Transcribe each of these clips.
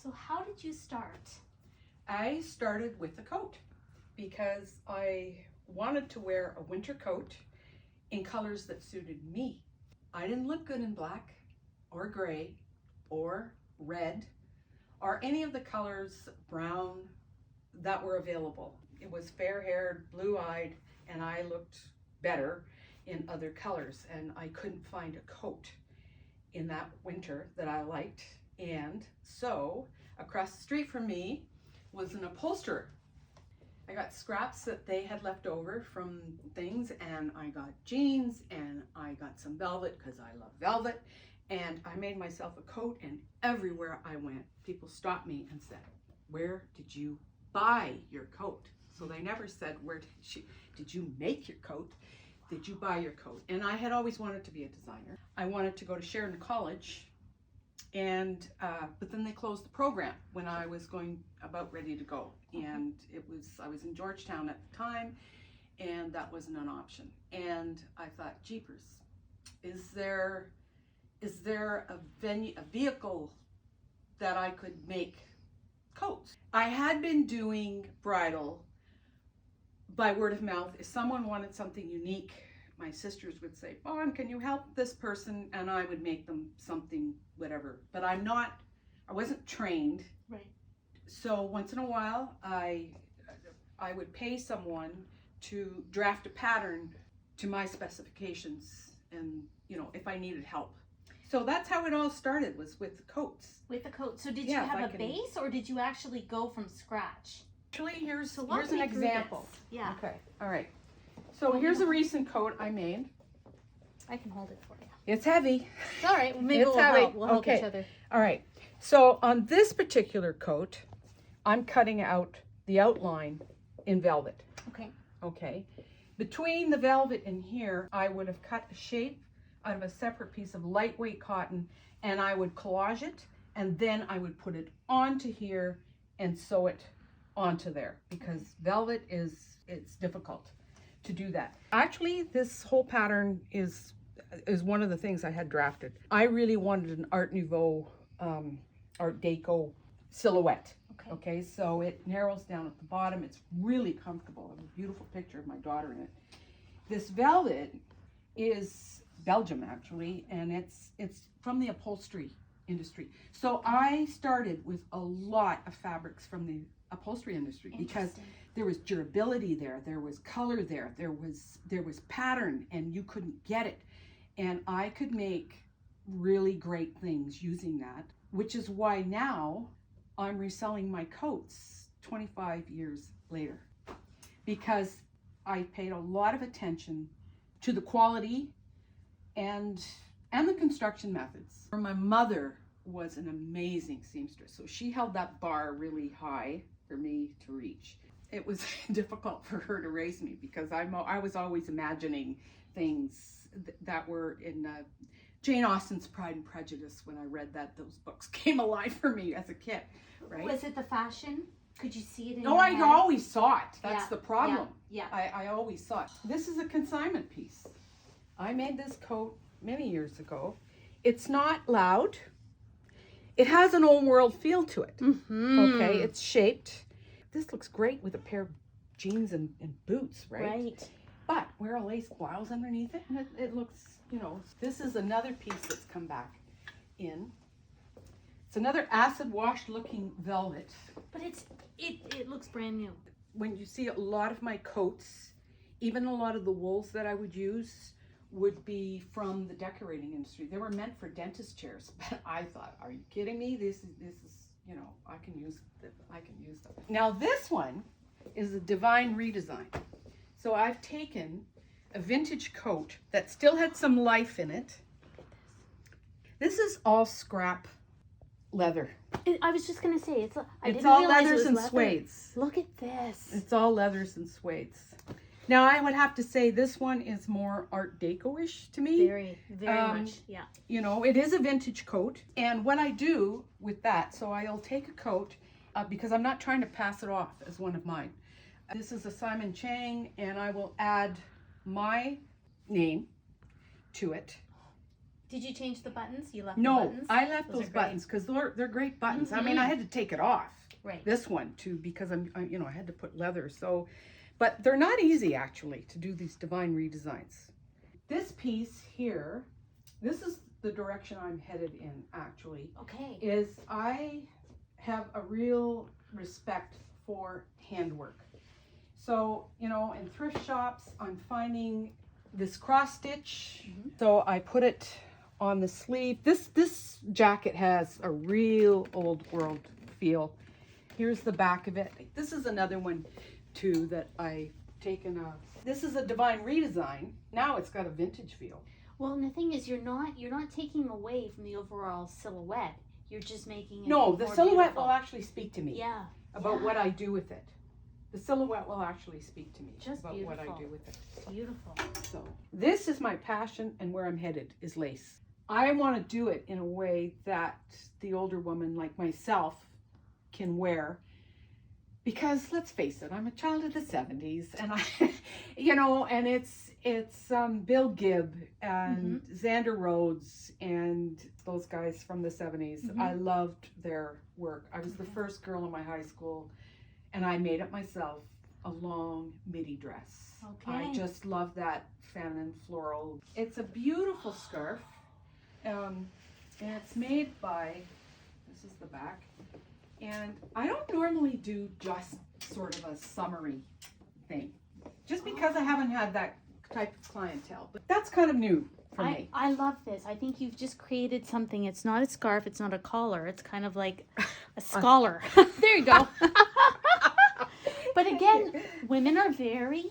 So how did you start? I started with a coat because I wanted to wear a winter coat in colors that suited me. I didn't look good in black or gray or red or any of the colors, brown, that were available. It was fair-haired, blue-eyed, and I looked better in other colors, and I couldn't find a coat in that winter that I liked. And so across the street from me was an upholsterer. I got scraps that they had left over from things, and I got jeans, and I got some velvet because I love velvet, and I made myself a coat, and everywhere I went, people stopped me and said, "Where did you buy your coat?" So they never said, "Where did you make your coat? Did you buy your coat?" And I had always wanted to be a designer. I wanted to go to Sheridan College, and but then they closed the program when I was about ready to go, and I was in Georgetown at the time, and that wasn't an option. And I thought, jeepers, is there a vehicle that I could make coats? I had been doing bridal by word of mouth. If someone wanted something unique, my sisters would say, "Bon, can you help this person?" And I would make them something, whatever. But I wasn't trained. Right. So once in a while, I would pay someone to draft a pattern to my specifications, and if I needed help. So that's how it all started, was with coats. With the coat. So did you have a base, or did you actually go from scratch? Actually, here's Walk an me through example. this. Yeah. Okay, all right. So here's a recent coat I made. I can hold it for you. It's heavy. It's all right. Maybe we'll help each other. All right. So on this particular coat, I'm cutting out the outline in velvet. Okay. Okay. Between the velvet and here, I would have cut a shape out of a separate piece of lightweight cotton, and I would collage it, and then I would put it onto here and sew it onto there, because velvet it's difficult to do that. Actually, this whole pattern is one of the things I had drafted. I really wanted an Art Nouveau, Art Deco silhouette. Okay, so it narrows down at the bottom. It's really comfortable. I have a beautiful picture of my daughter in it. This velvet is Belgium, actually, and it's from the upholstery industry. So I started with a lot of fabrics from the upholstery industry, because there was durability there was color there was pattern, and you couldn't get it, and I could make really great things using that, which is why now I'm reselling my coats 25 years later, because I paid a lot of attention to the quality and the construction methods. My mother was an amazing seamstress, so she held that bar really high for me to reach. It was difficult for her to raise me, because I was always imagining things that were in Jane Austen's Pride and Prejudice. When I read that, those books came alive for me as a kid, right? Was it the fashion? Could you see it in No, your I head? always saw it. That's the problem. Yeah. I always saw it. This is a consignment piece. I made this coat many years ago. It's not loud. It has an old world feel to it. Okay, it's shaped. This looks great with a pair of jeans and boots, right? Right. But wear a lace blouse underneath it, and it looks, this is another piece that's come back in. It's another acid washed looking velvet. But it looks brand new. When you see a lot of my coats, even a lot of the wools that I would use would be from the decorating industry. They were meant for dentist chairs, but I thought, are you kidding me? This is I can use them. Now this one is a divine redesign. So I've taken a vintage coat that still had some life in it. This is all scrap leather. I was just gonna say it's all leathers and suedes. Look at this. It's all leathers and suedes. Now I would have to say this one is more Art Deco-ish to me. Very, very much, yeah. It is a vintage coat, and what I do with that, so I'll take a coat because I'm not trying to pass it off as one of mine. This is a Simon Chang, and I will add my name to it, Did you change the buttons? You left the No, buttons? I left Those those are great. buttons because they're great buttons. I mean, I had to take it off. Right. This one too, because I had to put leather. So, but they're not easy actually to do these divine redesigns. This piece here, this is the direction I'm headed in actually. Okay. Is I have a real respect for handwork. So, in thrift shops, I'm finding this cross stitch. Mm-hmm. So I put it on the sleeve. This jacket has a real old world feel. Here's the back of it. This is another one too that I taken a. This is a divine redesign. Now it's got a vintage feel. Well, and the thing is, you're not taking away from the overall silhouette. You're just making it No, the more silhouette beautiful. will actually speak to me. Yeah. About yeah. what I do with it. The silhouette will actually speak to me Just about what I beautiful. do with it. Beautiful. So this is my passion, and where I'm headed is lace. I want to do it in a way that the older woman like myself can wear, because let's face it, I'm a child of the 70s, and and it's Bill Gibb and Xander Rhodes and those guys from the 70s. Mm-hmm. I loved their work. I was the first girl in my high school, and I made it myself, a long midi dress. Okay. I just love that feminine floral. It's a beautiful scarf, and it's made by, this is the back, and I don't normally do just sort of a summery thing, just because I haven't had that type of clientele, but that's kind of new for me. I love this. I think you've just created something. It's not a scarf. It's not a collar. It's kind of like a scholar. There you go. But again, women are very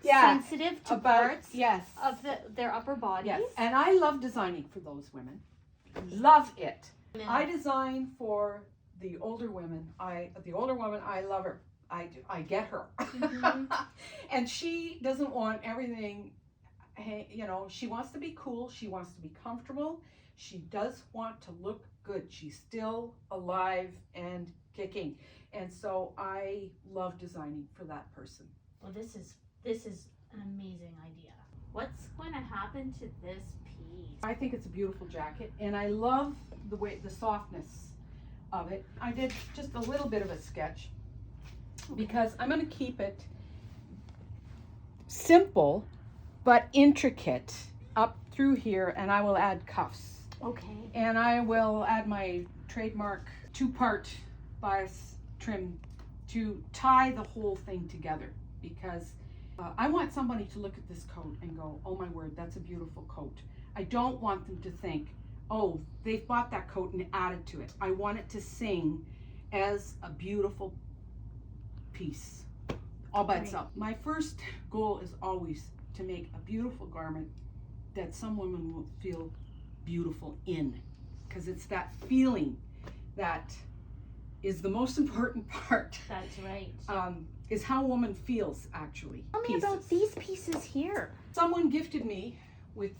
sensitive to parts yes. of their upper bodies. Yes, and I love designing for those women. Love it. Yeah. I design for the older women. I love her. I get her. Mhm. And she doesn't want everything, she wants to be cool. She wants to be comfortable. She does want to look good. She's still alive and kicking. And so I love designing for that person. Well, this is an amazing idea. What's going to happen to this piece? I think it's a beautiful jacket, and I love the softness of it. I did just a little bit of a sketch because I'm going to keep it simple but intricate up through here, and I will add cuffs. Okay. And I will add my trademark 2-part bias trim to tie the whole thing together, because I want somebody to look at this coat and go, oh my word, that's a beautiful coat. I don't want them to think, oh, they've bought that coat and added to it. I want it to sing as a beautiful piece all by itself. My first goal is always to make a beautiful garment that some woman will feel beautiful in, because it's that feeling that is the most important part. That's right. Is how a woman feels actually. Tell me about these pieces here. Someone gifted me with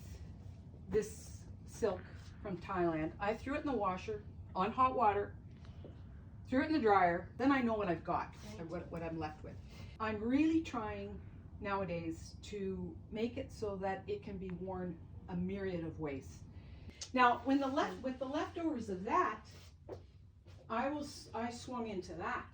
this silk from Thailand. I threw it in the washer on hot water, threw it in the dryer, then I know what I've got, what I'm left with. I'm really trying nowadays to make it so that it can be worn a myriad of ways. Now, with the leftovers of that, I swung into that.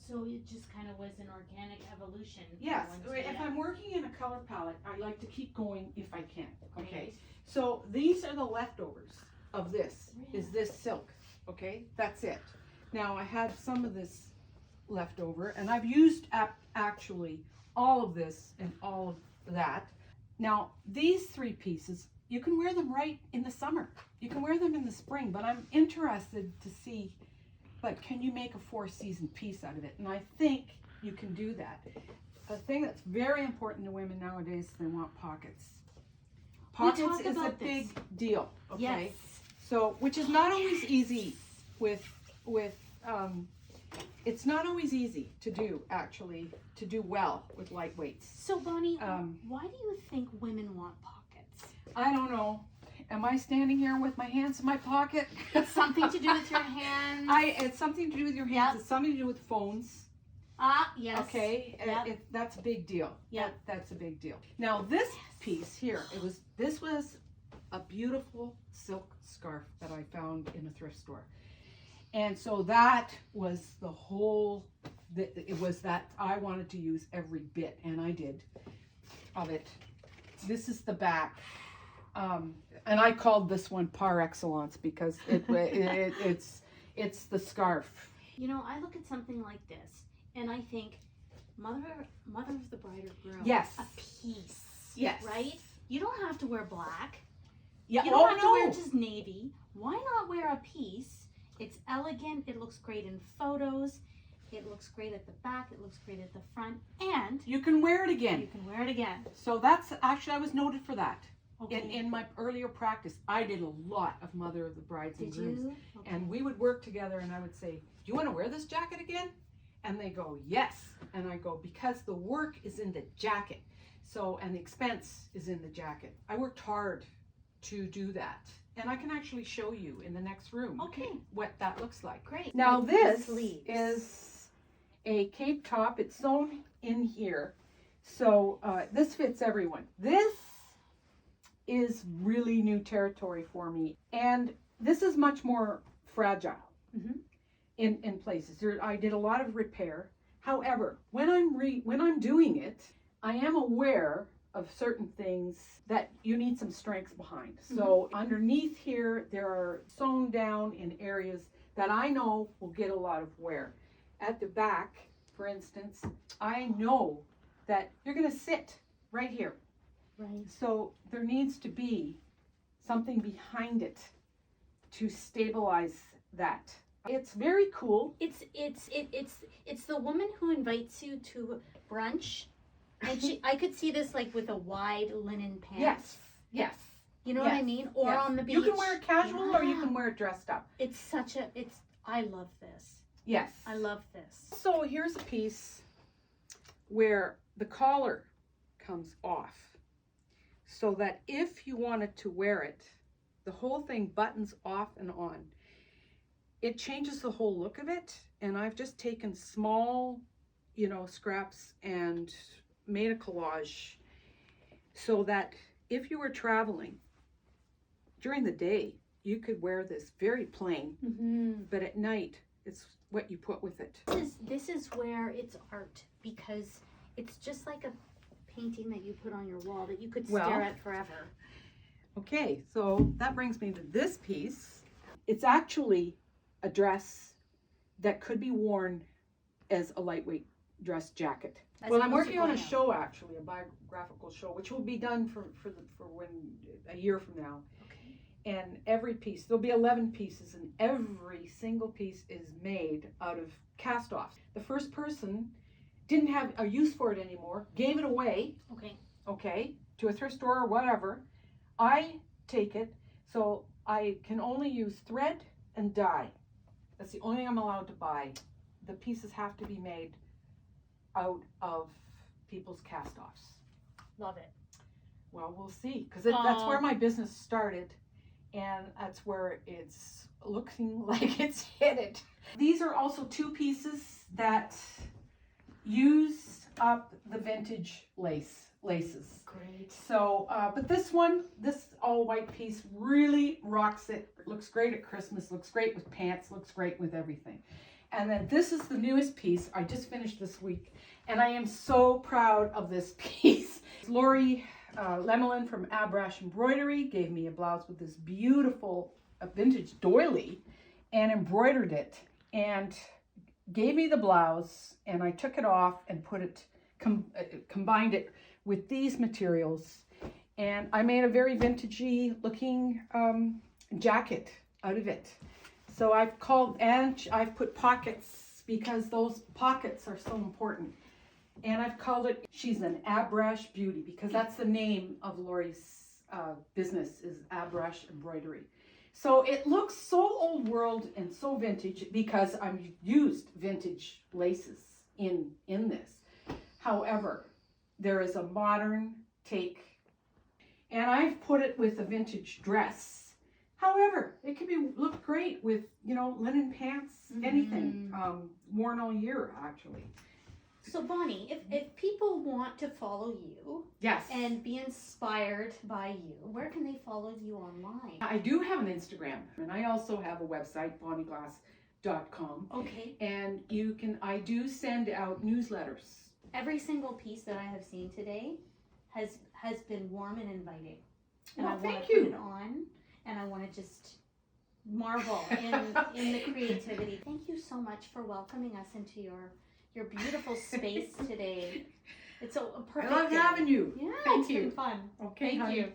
So it just kind of was an organic evolution. Yes, Once if I'm working in a color palette, I like to keep going if I can. Okay, Right. so these are the leftovers of this. Is this silk? Okay, that's it. Now I had some of this left over, and I've used actually all of this and all of that. Now these 3 pieces, you can wear them right in the summer. You can wear them in the spring, but I'm interested to see, but can you make a 4-season piece out of it? And I think you can do that. A thing that's very important to women nowadays is they want pockets. Pockets is a big deal, okay? Yes. So, which is not always easy with it's not always easy to do, actually, to do well with lightweights. So Bonnie, why do you think women want pockets? I don't know. Am I standing here with my hands in my pocket? It's something to do with your hands. It's something to do with your hands. Yep. It's something to do with phones. Yes. Okay. Yep. That's a big deal. Yep. That's a big deal. Now this piece here, this was a beautiful silk scarf that I found in a thrift store. And so that was the whole, it was that I wanted to use every bit, and I did, of it. This is the back. And I called this one par excellence because it's the scarf. You know, I look at something like this and I think, mother of the bride or groom. Yes. A piece. Yes. Right? You don't have to wear black. Yeah. You don't have to wear just navy. Why not wear a piece? It's elegant. It looks great in photos. It looks great at the back. It looks great at the front. And you can wear it again. you can wear it again. So that's actually, I was noted for that. Okay. In my earlier practice, I did a lot of mother of the brides and Did grooms. you? Okay. And we would work together and I would say, do you want to wear this jacket again? And they go, yes. And I go, because the work is in the jacket. So, and the expense is in the jacket. I worked hard to do that. And I can actually show you in the next room what that looks like. Great. Now Like this sleeves. is a cape top. It's sewn in here. So this fits everyone. This is really new territory for me. And this is much more fragile in places. I did a lot of repair. However, when I'm doing it, I am aware of certain things that you need some strength behind. So underneath here, there are sewn down in areas that I know will get a lot of wear. At the back, for instance, I know that you're going to sit right here. Right. So there needs to be something behind it to stabilize that. It's very cool. It's the woman who invites you to brunch, and I could see this like with a wide linen pants. Yes. You know what I mean? Or Yes. on the beach. You can wear it casual or you can wear it dressed up. I love this. Yes. I love this. So here's a piece where the collar comes off so that if you wanted to wear it, the whole thing buttons off and on. It changes the whole look of it. And I've just taken small, scraps and made a collage so that if you were traveling during the day, you could wear this very plain, but at night, it's what you put with it. This is where it's art, because it's just like a painting that you put on your wall that you could stare at forever. Okay, so that brings me to this piece. It's actually a dress that could be worn as a lightweight dress jacket. Well, I'm working on a show, actually, a biographical show, which will be done for a year from now. Okay. And every piece, there'll be 11 pieces, and every single piece is made out of cast-offs. The first person didn't have a use for it anymore, gave it away, to a thrift store or whatever. I take it, so I can only use thread and dye. That's the only thing I'm allowed to buy. The pieces have to be made out of people's cast-offs. Love it. Well, we'll see, because that's where my business started, and that's where it's looking like it's headed. These are also two pieces that use up the vintage laces. Great. So, but this all white piece really rocks it. It looks great at Christmas, looks great with pants, looks great with everything. And then this is the newest piece I just finished this week, and I am so proud of this piece. Lori Lemelin from Abrash Embroidery gave me a blouse with this beautiful vintage doily and embroidered it and gave me the blouse, and I took it off and put it, combined it with these materials, and I made a very vintagey looking jacket out of it. So I've put pockets, because those pockets are so important. And I've called it, she's an Abrash Beauty, because that's the name of Lori's business, is Abrash Embroidery. So it looks so old world and so vintage because I've used vintage laces in this. However, there is a modern take, and I've put it with a vintage dress. However, it could look great with, linen pants, anything, worn all year, actually. So Bonnie, if people want to follow you Yes. and be inspired by you, where can they follow you online? I do have an Instagram, and I also have a website, bonnieglass.com. Okay. And I do send out newsletters. Every single piece that I have seen today has been warm and inviting. And Well, I want thank to you. put it on, and I want to just marvel in the creativity. Thank you so much for welcoming us into your beautiful space today. It's a perfect I love day. having you. Yeah, Thank it's you. been fun. Okay, Thank honey. you.